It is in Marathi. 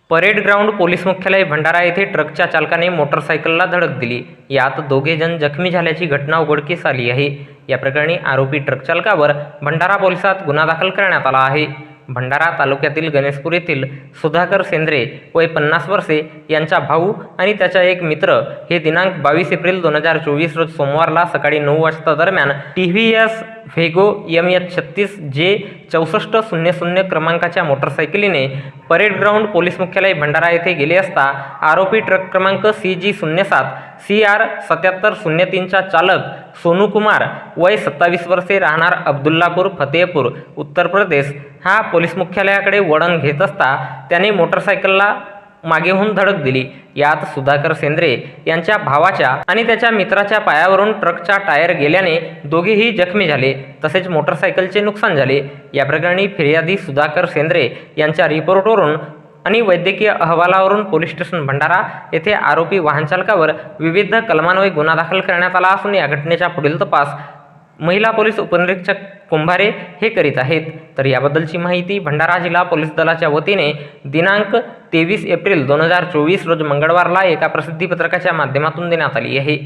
परेड ग्राउंड पोलीस मुख्यालय भंडारा येथे ट्रकच्या चालकाने मोटरसायकलला धडक दिली. यात दोघे जण जखमी झाल्याची घटना उघडकीस आली आहे. या प्रकरणी आरोपी ट्रक चालकावर भंडारा पोलिसात गुन्हा दाखल करण्यात आला आहे. भंडारा तालुक्यातील गणेशपूर येथील सुधाकर सेंद्रे वय 50 वर्षे यांचा भाऊ आणि त्याचा एक मित्र हे दिनांक 22 एप्रिल 2024 रोज सोमवारला सकाळी 9 वाजता दरम्यान TVS व्हेगो MH36J 6400 क्रमांकाच्या मोटरसायकलीने परेड ग्राउंड पोलीस मुख्यालय भंडारा येथे गेले असता आरोपी ट्रक क्रमांक CG07 CR 7703 चा चालक सोनू कुमार वय 27 वर्षे राहणार अब्दुल्लापूर फतेहपूर उत्तर प्रदेश हा पोलीस मुख्यालयाकडे वळण घेत असता त्याने मोटरसायकलला मागेहून धडक दिली. यात सुधाकर सेंद्रे यांच्या भावाच्या आणि त्याच्या मित्राच्या पायावरून ट्रकचा टायर गेल्याने दोघेही जखमी झाले तसेच मोटरसायकलचे नुकसान झाले. या प्रकरणी फिर्यादी सुधाकर सेंद्रे यांच्या रिपोर्टवरून आणि वैद्यकीय अहवालावरून पोलीस स्टेशन भंडारा येथे आरोपी वाहन चालकावर विविध कलमान्वये गुन्हा दाखल करण्यात आला असून या घटनेचा पुढील तपास महिला पोलीस उपनिरीक्षक कुंभारे हे करीत आहेत. तर याबद्दलची माहिती भंडारा जिल्हा पोलीस दलाच्या वतीने दिनांक 23 एप्रिल 2024 रोज मंगळवारला एका प्रसिद्धीपत्रकाच्या माध्यमातून देण्यात आली आहे.